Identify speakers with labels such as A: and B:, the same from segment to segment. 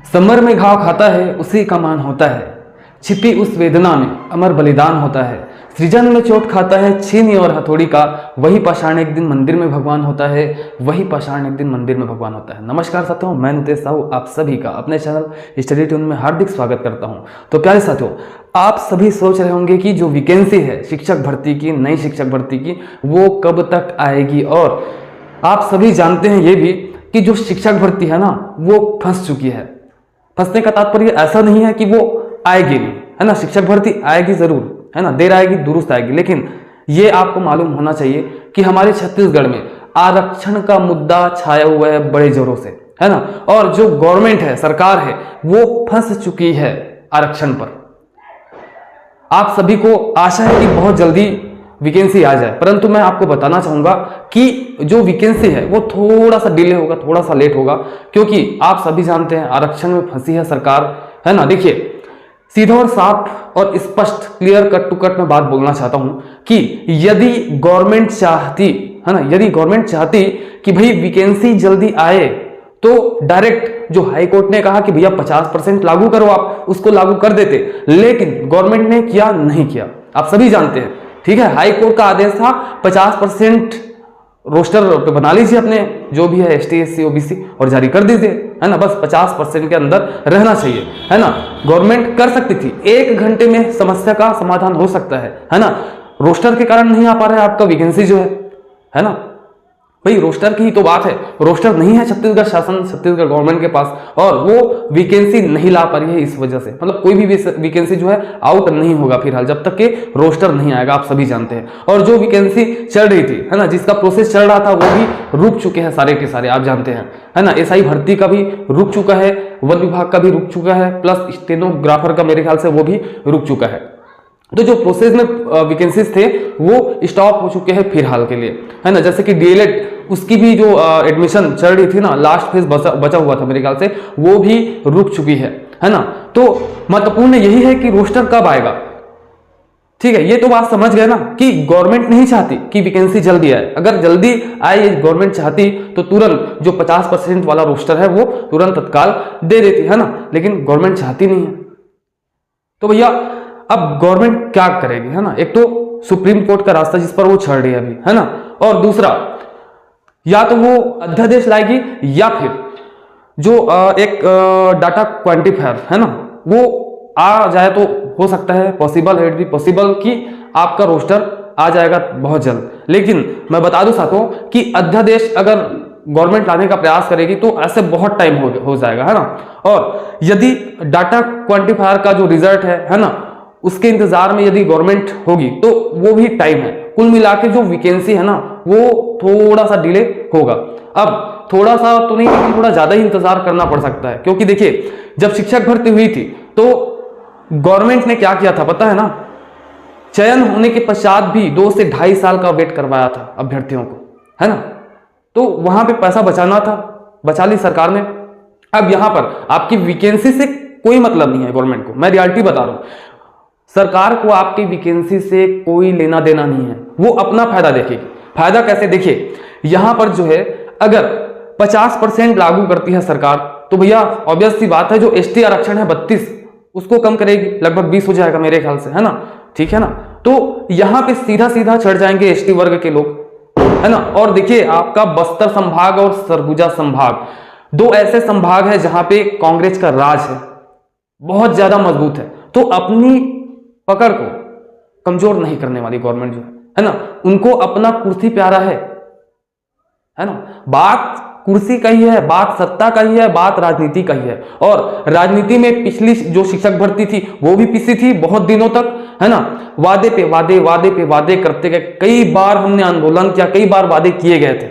A: Summer में घाव खाता है उसी का मान होता है, छिपी उस वेदना में अमर बलिदान होता है। सृजन में चोट खाता है छीनी और हथौड़ी का, वही पाषाण एक दिन मंदिर में भगवान होता है, वही पाषाण एक दिन मंदिर में भगवान होता है। नमस्कार साथियों, मैं नितेश साहू आप सभी का अपने चैनल स्टडी ट्यून में हार्दिक स्वागत करता हूं। तो प्यारे साथियों, आप सभी सोच रहे होंगे कि जो वैकेंसी है शिक्षक भर्ती की, नई शिक्षक भर्ती की, वो कब तक आएगी। और आप सभी जानते हैं ये भी कि जो शिक्षक भर्ती है ना वो फंस चुकी है। फंसने का तात्पर्य ऐसा नहीं है कि वो आएगी नहीं, है ना। शिक्षक भर्ती आएगी जरूर, है ना, देर आएगी दुरुस्त आएगी, लेकिन ये आपको मालूम होना चाहिए कि हमारे छत्तीसगढ़ में आरक्षण का मुद्दा छाया हुआ है बड़े जोरों से, है ना। और जो गवर्नमेंट है, सरकार है, वो फंस चुकी है आरक्षण पर। आप सभी को आशा है कि बहुत जल्दी वैकेंसी आ जाए, परंतु मैं आपको बताना चाहूंगा कि जो वैकेंसी है वो थोड़ा सा डिले होगा, थोड़ा सा लेट होगा, क्योंकि आप सभी जानते हैं आरक्षण में फंसी है सरकार, है ना। देखिए, सीधा और साफ और स्पष्ट, क्लियर कट टू कट में बात बोलना चाहता हूं कि यदि गवर्नमेंट चाहती, है ना, यदि गवर्नमेंट चाहती कि भाई वैकेंसी जल्दी आए तो डायरेक्ट जो हाई कोर्ट ने कहा कि भैया 50% लागू करो, आप उसको लागू कर देते, लेकिन गवर्नमेंट ने किया नहीं किया, आप सभी जानते हैं। ठीक है, हाई कोर्ट का आदेश था 50% रोस्टर पे बना लीजिए अपने जो भी है ST SC OBC और जारी कर दीजिए, है ना। बस 50% के अंदर रहना चाहिए, है ना। गवर्नमेंट कर सकती थी, 1 घंटे में समस्या का समाधान हो सकता है ना। रोस्टर के कारण नहीं आ पा रहा है आपका वैकेंसी जो है ना। भाई रोस्टर की ही तो बात है, रोस्टर नहीं है छत्तीसगढ़ शासन, छत्तीसगढ़ गवर्नमेंट के पास, और वो वैकेंसी नहीं ला पा रही है इस वजह से। मतलब कोई भी वैकेंसी जो है आउट नहीं होगा फिलहाल जब तक के रोस्टर नहीं आएगा, आप सभी जानते हैं। और जो वैकेंसी चल रही थी, है ना, जिसका प्रोसेस चल रहा था, वो भी रुक चुके हैं सारे के सारे, आप जानते हैं, है ना। SI भर्ती का भी रुक चुका है, वन विभाग का भी रुक चुका है, प्लस स्टेनोग्राफर का मेरे ख्याल से वो भी रुक चुका है। तो जो प्रोसेस में वैकेंसीज थे वो स्टॉप हो चुके हैं फिलहाल के लिए, है ना। जैसे कि DLED, उसकी भी जो एडमिशन चल रही थी ना, लास्ट फेज बचा हुआ था मेरे ख्याल से, वो भी रुक चुकी है ना। तो महत्वपूर्ण यही है कि रोस्टर कब आएगा। ठीक है, ये तो बात समझ गए ना कि गवर्नमेंट नहीं चाहती कि वैकेंसी जल्दी आए। अगर जल्दी आए गवर्नमेंट चाहती तो तुरंत जो 50% वाला रोस्टर है वो तुरंत तत्काल दे देती, है ना, लेकिन गवर्नमेंट चाहती नहीं है। तो भैया अब गवर्नमेंट क्या करेगी, है ना। एक तो सुप्रीम कोर्ट का रास्ता जिस पर वो चढ़ रही है अभी, है ना, और दूसरा या तो वो अध्यादेश लाएगी या फिर जो एक डाटा क्वांटिफायर है ना वो आ जाए तो हो सकता है, पॉसिबल है, पॉसिबल कि आपका रोस्टर आ जाएगा बहुत जल्द। लेकिन मैं बता दूं साथियों कि अध्यादेश अगर गवर्नमेंट लाने का प्रयास करेगी तो ऐसे बहुत टाइम हो जाएगा, है ना। और यदि डाटा क्वांटिफायर का जो रिजल्ट है ना, उसके इंतजार में यदि गवर्नमेंट होगी तो वो भी टाइम है। कुल मिला के जो वैकेंसी है ना वो थोड़ा सा डिले होगा। अब थोड़ा सा तो नहीं, लेकिन थोड़ा ज्यादा ही इंतजार करना पड़ सकता है, क्योंकि देखिए जब शिक्षक भर्ती हुई थी तो गवर्नमेंट ने क्या किया था पता है ना। चयन होने के पश्चात भी 2 से 2.5 साल का वेट करवाया था अभ्यर्थियों को, है ना। तो वहां पे पैसा बचाना था, बचा ली सरकार ने। अब यहां पर आपकी वैकेंसी से कोई मतलब नहीं है गवर्नमेंट को, मैं रियलिटी बता रहा हूं। सरकार को आपकी वैकेंसी से कोई लेना देना नहीं है, वो अपना फायदा देखेगी। फायदा कैसे, देखिए यहां पर जो है अगर 50% लागू करती है सरकार तो भैया ऑब्वियस सी बात है जो ST आरक्षण है 32 उसको कम करेगी, लगभग 20 हो जाएगा मेरे ख्याल से, है ना। ठीक है ना, तो यहां पे सीधा सीधा चढ़ जाएंगे ST वर्ग के लोग, है ना। और देखिए आपका बस्तर संभाग और सरगुजा संभाग 2 ऐसे संभाग है जहां पे कांग्रेस का राज है, बहुत ज्यादा मजबूत है। तो अपनी पकड़ को कमजोर नहीं करने वाली गवर्नमेंट जो है ना, उनको अपना कुर्सी प्यारा है ना। बात कुर्सी का ही है, बात सत्ता का ही है, बात राजनीति का ही है। और राजनीति में पिछली जो शिक्षक भर्ती थी वो भी पिसी थी बहुत दिनों तक, है ना। वादे पे वादे, वादे पे वादे करते गए, कई बार हमने आंदोलन किया, कई बार वादे किए गए थे।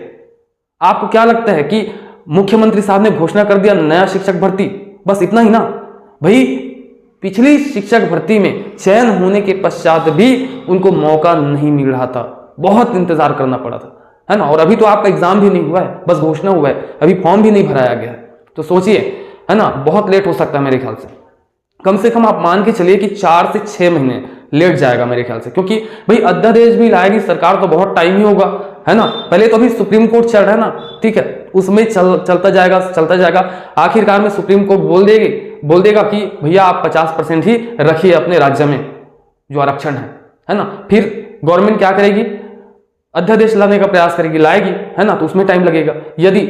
A: आपको क्या लगता है कि मुख्यमंत्री साहब ने घोषणा कर दिया नया शिक्षक भर्ती, बस इतना ही ना। भाई पिछली शिक्षक भर्ती में चयन होने के पश्चात भी उनको मौका नहीं मिल रहा था, बहुत इंतजार करना पड़ा था, है ना। और अभी तो आपका एग्जाम भी नहीं हुआ है, बस घोषणा हुआ है, अभी फॉर्म भी नहीं भराया गया है। तो सोचिए, है ना, बहुत लेट हो सकता है मेरे ख्याल से कम आप मान के चलिए कि 4 से 6 महीने लेट जाएगा मेरे ख्याल से, क्योंकि भाई अध्यादेश भी लाएगी सरकार तो बहुत टाइम ही होगा, है ना। पहले तो अभी सुप्रीम कोर्ट चल रहा है ना, ठीक है, उसमें चलता जाएगा। आखिरकार में सुप्रीम कोर्ट बोल देगा कि भैया आप 50% ही रखिए अपने राज्य में जो आरक्षण है ना। फिर गवर्नमेंट क्या करेगी, अध्यादेश लाने का प्रयास करेगी, लाएगी, है ना, तो उसमें टाइम लगेगा। यदि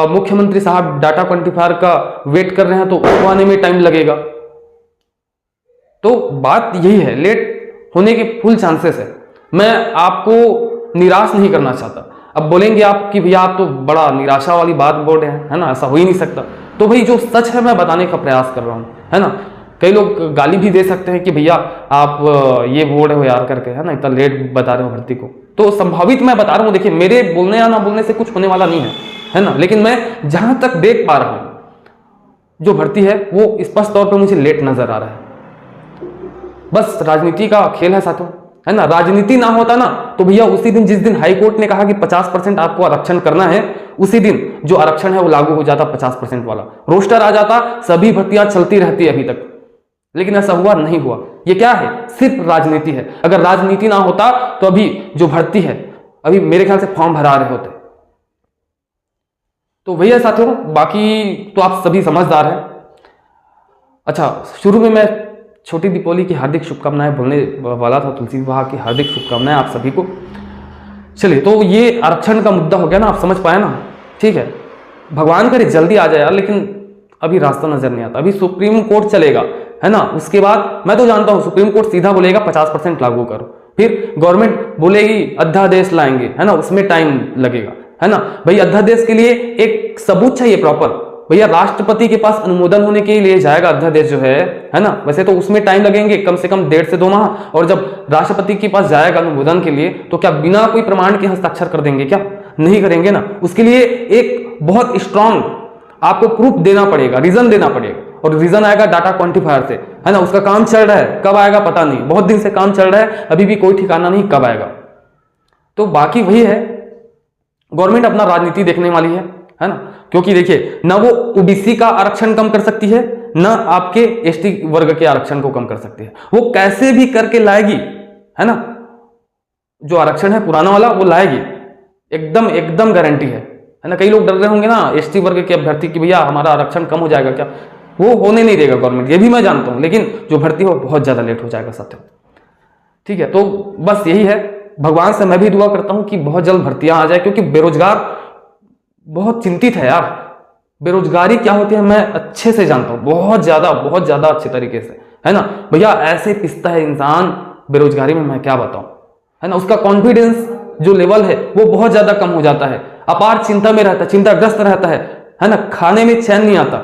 A: मुख्यमंत्री साहब डाटा क्वांटिफायर का वेट कर रहे हैं तो उसको आने में टाइम लगेगा। तो बात यही है, लेट होने के फुल चांसेस है। मैं आपको निराश नहीं करना चाहता। अब बोलेंगे आप कि भैया आप तो बड़ा निराशा वाली बात बोल रहे हैं, है ना, ऐसा हो ही नहीं सकता। तो भाई जो सच है मैं बताने का प्रयास कर रहा हूं, है ना। कई लोग गाली भी दे सकते हैं कि भैया आप ये बोल रहे हो यार करके, है ना, इतना लेट बता रहे हो भर्ती को। तो संभावित मैं बता रहा हूं, देखिए मेरे बोलने या ना बोलने से कुछ होने वाला नहीं है ना, लेकिन मैं जहां तक देख पा रहा हूं जो भर्ती है वो स्पष्ट तौर पर मुझे लेट नजर आ रहा है। बस राजनीति का खेल है साथियों, है ना। राजनीति ना होता ना तो भैया उसी दिन, जिस दिन हाई कोर्ट ने कहा कि 50% आपको आरक्षण करना है, उसी दिन जो आरक्षण है वो लागू हो जाता 50% वाला, रोस्टर आ जाता, सभी भर्तियां चलती रहती अभी तक। लेकिन ऐसा हुआ नहीं हुआ। ये क्या है, सिर्फ राजनीति है। अगर राजनीति ना होता तो अभी जो भर्ती है अभी मेरे ख्याल से फॉर्म भरा रहे होते। तो भैया साथियों बाकी तो आप सभी समझदार हैं। अच्छा, शुरू में मैं छोटी दीपावली की हार्दिक शुभकामनाएं बोलने वाला था, तुलसी विवाह की हार्दिक शुभकामनाएं आप सभी को। चलिए, तो ये आरक्षण का मुद्दा हो गया ना, आप समझ पाए ना, ठीक है। भगवान करे जल्दी आ जाए यार, लेकिन अभी रास्ता नजर नहीं आता। अभी सुप्रीम कोर्ट चलेगा, है ना, उसके बाद मैं तो जानता हूं सुप्रीम कोर्ट सीधा बोलेगा 50% लागू करो, फिर गवर्नमेंट बोलेगी अध्यादेश लाएंगे, है ना, उसमें टाइम लगेगा, है ना। भाई अध्यादेश के लिए एक सबूत चाहिए प्रॉपर। भैया राष्ट्रपति के पास अनुमोदन होने के लिए जाएगा अध्यादेश जो है ना। वैसे तो उसमें टाइम लगेंगे कम से कम 1.5 से 2 माह, और जब राष्ट्रपति के पास जाएगा अनुमोदन के लिए तो क्या बिना कोई प्रमाण के हस्ताक्षर कर देंगे? क्या नहीं करेंगे ना। उसके लिए एक बहुत स्ट्रांग आपको प्रूफ देना पड़ेगा, रीजन देना पड़ेगा, और रीजन आएगा डाटा क्वांटिफायर से, है ना। उसका काम चल रहा है, कब आएगा पता नहीं, बहुत दिन से काम चल रहा है, अभी भी कोई ठिकाना नहीं कब आएगा। तो बाकी वही है, गवर्नमेंट अपना राजनीति देखने वाली है ना। क्योंकि देखिए ना वो ओबीसी का आरक्षण कम कर सकती है, ना आपके एसटी वर्ग के आरक्षण को कम कर सकती है। वो कैसे भी करके लाएगी, है ना, जो आरक्षण है पुराना वाला वो लाएगी, एकदम गारंटी है ना। कई लोग डर रहे होंगे ना एसटी वर्ग के अभ्यर्थी की भैया हमारा आरक्षण कम हो जाएगा क्या, वो होने नहीं देगा गवर्नमेंट, ये भी मैं जानता हूं। लेकिन जो भर्ती हो बहुत ज्यादा लेट हो जाएगा साथियों, ठीक है। तो बस यही है, भगवान से मैं भी दुआ करता हूं कि बहुत जल्द भर्तियां आ जाए, क्योंकि बेरोजगार बहुत चिंतित है यार। बेरोजगारी क्या होती है मैं अच्छे से जानता हूं, बहुत ज्यादा अच्छे तरीके से, है ना। भैया ऐसे पिसता है इंसान बेरोजगारी में, मैं क्या बताऊं, है ना। उसका कॉन्फिडेंस जो लेवल है वो बहुत ज्यादा कम हो जाता है, अपार चिंता में रहता है, चिंताग्रस्त रहता है ना। खाने में चैन नहीं आता,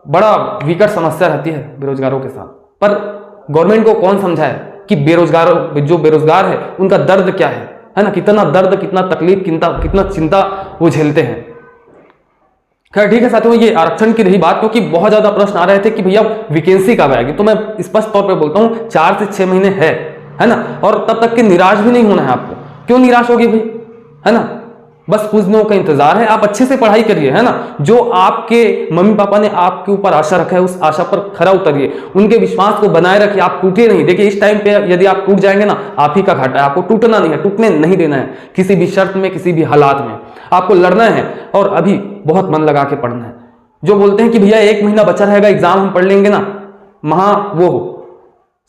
A: बड़ा विकट समस्या रहती है बेरोजगारों के साथ। पर गवर्नमेंट को कौन समझाए कि जो बेरोजगार है उनका दर्द क्या है ना, कितना दर्द, कितना तकलीफ, कितना चिंता वो झेलते हैं। खैर ठीक है साथियों, ये आरक्षण की रही बात, क्योंकि बहुत ज्यादा प्रश्न आ रहे थे कि भैया वैकेंसी कब आएगी। तो मैं स्पष्ट तौर पे बोलता हूं 4 से 6 महीने है ना। और तब तक के निराश भी नहीं होना है आपको। क्यों निराश होगी भाई, है ना, बस कुछ दिनों का इंतजार है। आप अच्छे से पढ़ाई करिए, है ना। जो आपके मम्मी पापा ने आपके ऊपर आशा रखा है उस आशा पर खरा उतरिए, उनके विश्वास को बनाए रखिए, आप टूटे नहीं। देखिए इस टाइम पे यदि आप टूट जाएंगे ना, आप ही का घाटा है। आपको टूटना नहीं है, टूटने नहीं देना है किसी भी शर्त में, किसी भी हालात में। आपको लड़ना है और अभी बहुत मन लगा के पढ़ना है। जो बोलते हैं कि भैया 1 महीना बचा रहेगा एग्जाम हम पढ़ लेंगे ना, वो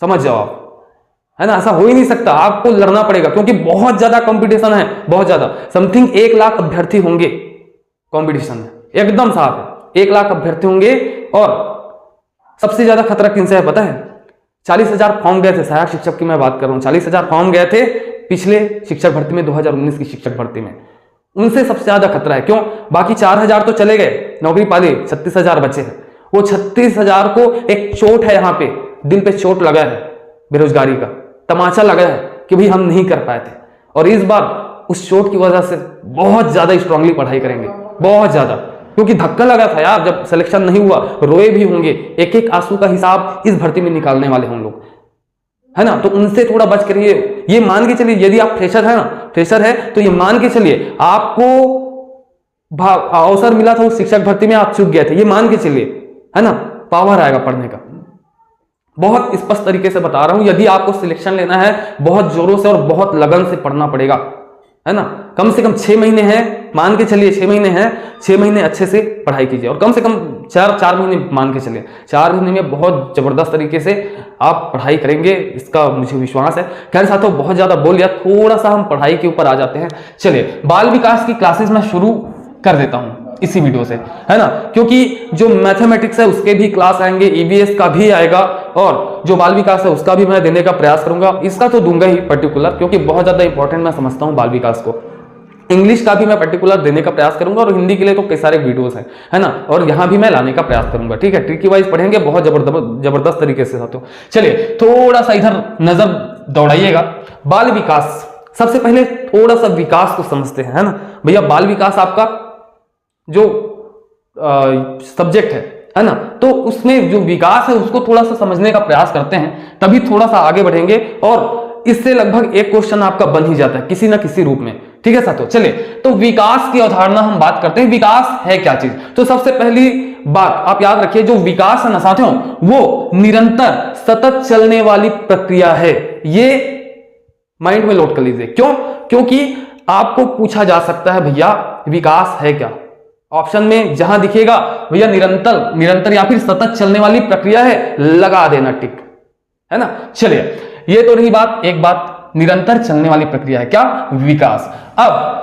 A: समझ जाओ आप, है ना। ऐसा हो ही नहीं सकता, आपको लड़ना पड़ेगा, क्योंकि बहुत ज्यादा कंपटीशन है, बहुत ज्यादा। समथिंग 1 लाख अभ्यर्थी होंगे कंपटीशन में, एकदम साफ है 1 लाख अभ्यर्थी होंगे। और सबसे ज्यादा खतरा किनसे है पता है? 40,000 फॉर्म गए थे, सहायक शिक्षक की मैं बात कर रहा हूं। 40,000 फॉर्म गए थे पिछले शिक्षक भर्ती में, 2019 की शिक्षक भर्ती में। उनसे सबसे ज्यादा खतरा है। क्यों? बाकी 4,000 तो चले गए, नौकरी पाली, 36,000 बचे हैं। वो 36,000 को एक चोट है, यहां पे दिल पे चोट लगा है, बेरोजगारी का तमाचा लगा है कि भाई हम नहीं कर पाए थे। और इस बार उस चोट की वजह से बहुत ज्यादा स्ट्रांगली पढ़ाई करेंगे, बहुत ज्यादा, क्योंकि धक्का लगा था यार। जब सिलेक्शन नहीं हुआ रोए भी होंगे, एक एक आंसू का हिसाब इस भर्ती में निकालने वाले हम लोग, है ना। तो उनसे थोड़ा बच करिए। ये मान के चलिए यदि आप फ्रेशर है ना, फ्रेशर है तो ये मान के चलिए आपको अवसर मिला था उस शिक्षक भर्ती में, आप चूक गए थे, ये मान के चलिए, है ना। पावर आएगा पढ़ने का, बहुत स्पष्ट तरीके से बता रहा हूं। यदि आपको सिलेक्शन लेना है बहुत जोरों से और बहुत लगन से पढ़ना पड़ेगा, है ना। कम से कम 6 महीने हैं, मान के चलिए 6 महीने हैं, 6 महीने अच्छे से पढ़ाई कीजिए और कम से कम 4 महीने मान के चलिए, 4 महीने में बहुत जबरदस्त तरीके से आप पढ़ाई करेंगे, इसका मुझे विश्वास है। खैर साथियों, बहुत ज्यादा बोल लिया, थोड़ा सा हम पढ़ाई के ऊपर आ जाते हैं। चलिए, बाल विकास की क्लासेस मैं शुरू कर देता हूं इसी वीडियो से, है ना, क्योंकि जो मैथमेटिक्स है उसके भी क्लास आएंगे, ईवीएस का भी आएगा और जो बाल विकास है उसका भी मैं देने का प्रयास करूंगा। इसका तो दूंगा ही पर्टिकुलर, क्योंकि बहुत ज्यादा इंपॉर्टेंट मैं समझता हूं बाल विकास को। इंग्लिश का भी मैं पर्टिकुलर देने का प्रयास करूंगा और हिंदी के लिए तो कई सारे वीडियोस हैं, है ना, और यहां भी मैं लाने का प्रयास करूंगा। ठीक है, ट्रिकी वाइज पढ़ेंगे बहुत जबरदस्त तरीके से साथियों। चलिए, थोड़ा सा इधर नजर दौड़ाइएगा। बाल विकास, सबसे पहले थोड़ा सा विकास को समझते हैं, है ना भैया। बाल विकास आपका जो सब्जेक्ट है ना, तो उसमें जो विकास है उसको थोड़ा सा समझने का प्रयास करते हैं, तभी थोड़ा सा आगे बढ़ेंगे और इससे लगभग एक क्वेश्चन आपका बन ही जाता है किसी ना किसी रूप में। ठीक है साथियों, चलिए तो विकास की अवधारणा हम बात करते हैं। विकास है क्या चीज? तो सबसे पहली बात आप याद रखिए, जो विकास है ना साथियों, वो निरंतर सतत चलने वाली प्रक्रिया है। ये माइंड में नोट कर लीजिए। क्यों? क्योंकि आपको पूछा जा सकता है भैया विकास है क्या, ऑप्शन में जहां दिखेगा भैया निरंतर या फिर सतत चलने वाली प्रक्रिया है, लगा देना टिक, है ना। चलिए, ये तो रही बात, एक बात निरंतर चलने वाली प्रक्रिया है क्या, विकास। अब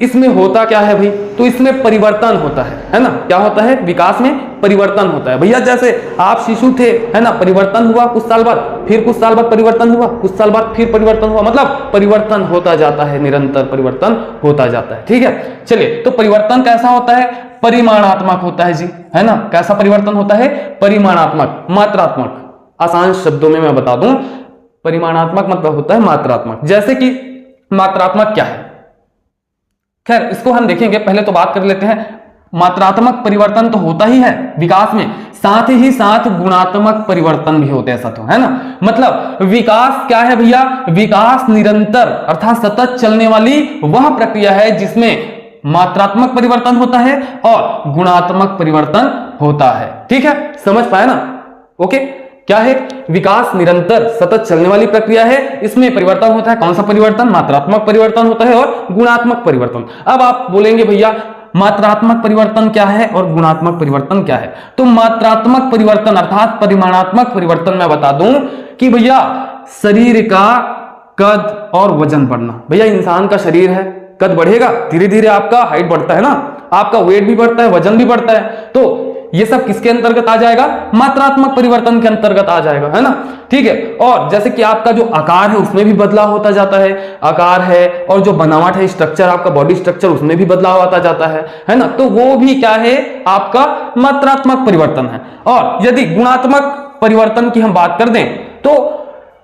A: इसमें होता क्या है भाई? तो इसमें परिवर्तन होता है ना। क्या होता है? विकास में परिवर्तन होता है भैया। जैसे आप शिशु थे, है ना, परिवर्तन हुआ कुछ साल बाद, फिर कुछ साल बाद परिवर्तन हुआ, कुछ साल बाद फिर परिवर्तन हुआ, मतलब परिवर्तन होता जाता है, निरंतर परिवर्तन होता जाता है। ठीक है, चलिए, तो परिवर्तन कैसा होता है? परिमाणात्मक होता है जी, है ना। कैसा परिवर्तन होता है? परिमाणात्मक, मात्रात्मक। आसान शब्दों में मैं बता दूं, परिमाणात्मक मतलब होता है मात्रात्मक। जैसे कि मात्रात्मक क्या है? खैर, इसको हम देखेंगे, पहले तो बात कर लेते हैं। मात्रात्मक परिवर्तन तो होता ही है विकास में, साथ ही साथ गुणात्मक परिवर्तन भी होते हैं साथियों, है ना। मतलब विकास क्या है भैया? विकास निरंतर अर्थात सतत चलने वाली वह प्रक्रिया है जिसमें मात्रात्मक परिवर्तन होता है और गुणात्मक परिवर्तन होता है। ठीक है, समझ पाए ना? ओके, क्या है? विकास निरंतर सतत चलने वाली प्रक्रिया है, इसमें परिवर्तन होता है। कौन सा परिवर्तन? मात्रात्मक परिवर्तन होता है और गुणात्मक परिवर्तन। अब आप बोलेंगे भैया मात्रात्मक परिवर्तन क्या है और गुणात्मक परिवर्तन क्या है? तो मात्रात्मक परिवर्तन अर्थात परिमाणात्मक परिवर्तन मैं बता दूं कि भैया शरीर का कद और वजन बढ़ना। भैया इंसान का शरीर है, कद बढ़ेगा, धीरे धीरे आपका हाइट बढ़ता है ना, आपका वेट भी बढ़ता है, वजन भी बढ़ता है, तो ये सब किसके अंतर्गत आ जाएगा? मात्रात्मक परिवर्तन के अंतर्गत आ जाएगा, है ना। ठीक है, और जैसे कि आपका जो आकार है उसमें भी बदलाव होता जाता है, आकार है, और जो बनावट है, स्ट्रक्चर, आपका बॉडी स्ट्रक्चर, उसमें भी बदलाव आता जाता है ना। तो वो भी क्या है? आपका मात्रात्मक परिवर्तन है। और यदि गुणात्मक परिवर्तन की हम बात कर दें तो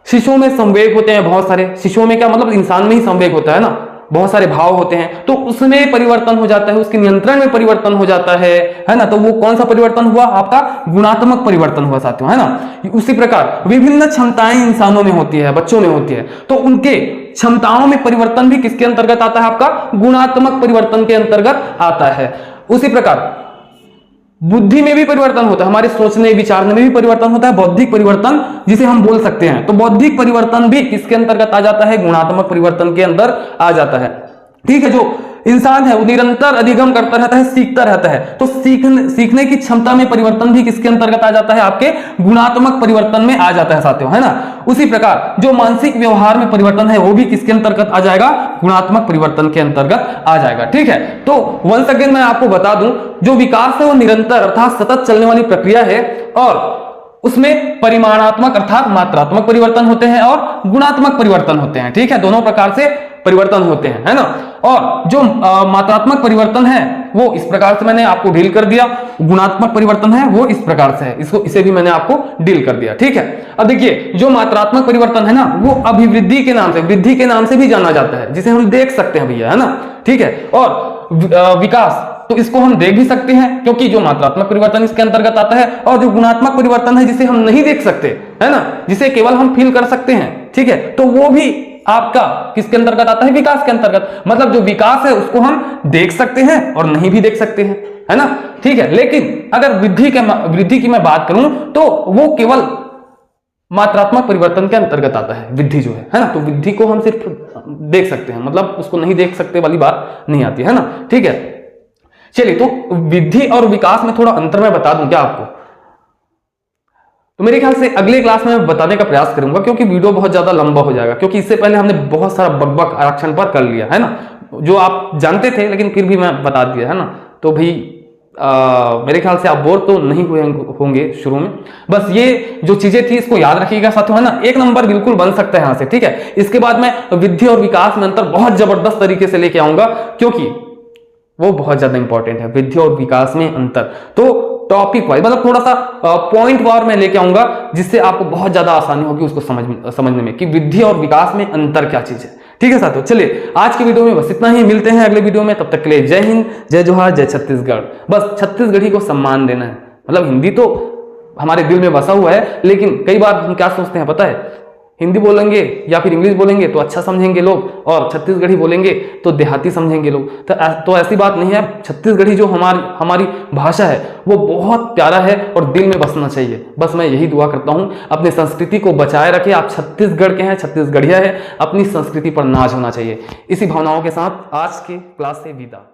A: शिशुओं में संवेग होते हैं बहुत सारे। शिशुओं में क्या मतलब? इंसान में ही संवेग होता है ना, बहुत सारे भाव होते हैं, तो उसमें परिवर्तन हो जाता है, उसके नियंत्रण में परिवर्तन हो जाता है ना। तो वो कौन सा परिवर्तन हुआ? आपका गुणात्मक परिवर्तन हुआ साथियों, है ना। उसी प्रकार विभिन्न क्षमताएं इंसानों में होती है, बच्चों में होती है, तो उनके क्षमताओं में परिवर्तन भी किसके अंतर्गत आता है? आपका गुणात्मक परिवर्तन के अंतर्गत आता है। उसी प्रकार बुद्धि में भी परिवर्तन होता है, हमारे सोचने विचारने में भी परिवर्तन होता है, बौद्धिक परिवर्तन जिसे हम बोल सकते हैं। तो बौद्धिक परिवर्तन भी किसके अंतर्गत आ जाता है? गुणात्मक परिवर्तन के अंदर आ जाता है। ठीक है, जो इंसान है वो निरंतर अधिगम करता रहता है, सीखता रहता है, तो सीखने की क्षमता में परिवर्तन भी किसके अंतर्गत आ जाता है? आपके गुणात्मक परिवर्तन में आ जाता है साथियों, है ना। उसी प्रकार जो मानसिक व्यवहार में परिवर्तन है वो भी किसके अंतर्गत आ जाएगा? गुणात्मक परिवर्तन के अंतर्गत आ जाएगा। ठीक है, तो वंस अगेन मैं आपको बता दूं, जो विकास है वो निरंतर अर्थात सतत चलने वाली प्रक्रिया है और उसमें परिमाणात्मक अर्थात मात्रात्मक परिवर्तन होते हैं और गुणात्मक परिवर्तन होते हैं। ठीक है, दोनों प्रकार से परिवर्तन होते हैं, है ना। और जो मात्रात्मक परिवर्तन है वो इस प्रकार से मैंने आपको डील कर दिया, गुणात्मक परिवर्तन है वो इस प्रकार से है, इसे भी मैंने आपको डील कर दिया। ठीक है, अब देखिए जो मात्रात्मक परिवर्तन है ना वो अभिवृद्धि के नाम से, वृद्धि के नाम से भी जाना जाता है, जिसे हम देख सकते हैं भैया, है ना। ठीक है, और विकास तो इसको हम देख भी सकते हैं क्योंकि जो मात्रात्मक परिवर्तन इसके अंतर्गत आता है, और जो गुणात्मक परिवर्तन है जिसे हम नहीं देख सकते, है ना, जिसे केवल हम फील कर सकते हैं। ठीक है, तो वो भी आपका किसके अंतर्गत आता है? विकास के अंतर्गत। मतलब जो विकास है उसको हम देख सकते हैं और नहीं भी देख सकते हैं, है ना। ठीक है, लेकिन अगर वृद्धि की मैं बात करूं तो वो केवल मात्रात्मक परिवर्तन के अंतर्गत आता है विद्धि जो है ना। तो विद्धि को हम सिर्फ देख सकते हैं, मतलब उसको नहीं देख सकते वाली बात नहीं आती है ना, ठीक है। चलिए, तो विद्धि और विकास में थोड़ा अंतर मैं बता दूं क्या आपको? तो मेरे ख्याल से अगले क्लास में मैं बताने का प्रयास करूंगा, क्योंकि वीडियो बहुत ज्यादा लंबा हो जाएगा, क्योंकि इससे पहले हमने बहुत सारा बकबक आरक्षण पर कर लिया है ना, जो आप जानते थे लेकिन फिर भी मैं बता दिया है ना। तो भाई मेरे ख्याल से आप बोर तो नहीं हुए होंगे शुरू में। बस ये जो चीजें थी इसको याद रखिएगा साथियों, है ना। 1 नंबर बिल्कुल बन सकता है यहां से, ठीक है। इसके बाद मैं विद्धि और विकास में अंतर बहुत जबरदस्त तरीके से लेके आऊंगा, क्योंकि वो बहुत ज्यादा इंपॉर्टेंट है, विद्धि और विकास में अंतर। तो टॉपिक वाइज, मतलब थोड़ा सा पॉइंट वार में लेके आऊंगा, जिससे आपको बहुत ज्यादा आसानी होगी उसको समझने में कि विद्धि और विकास में अंतर क्या चीज है, ठीक है साथियों। चलिए, आज की वीडियो में बस इतना ही, मिलते हैं अगले वीडियो में। तब तक के लिए जय हिंद, जय जोहार, जय छत्तीसगढ़। बस छत्तीसगढ़ी को सम्मान देना है, मतलब हिंदी तो हमारे दिल में बसा हुआ है, लेकिन कई बार हम क्या सोचते हैं पता है, हिंदी बोलेंगे या फिर इंग्लिश बोलेंगे तो अच्छा समझेंगे लोग, और छत्तीसगढ़ी बोलेंगे तो देहाती समझेंगे लोग। तो ऐसी बात नहीं है। छत्तीसगढ़ी जो हमारी भाषा है वो बहुत प्यारा है और दिल में बसना चाहिए। बस मैं यही दुआ करता हूं, अपनी संस्कृति को बचाए रखें। आप छत्तीसगढ़ के हैं, छत्तीसगढ़िया है, अपनी संस्कृति पर नाज होना चाहिए। इसी भावनाओं के साथ आज के क्लास से विदा।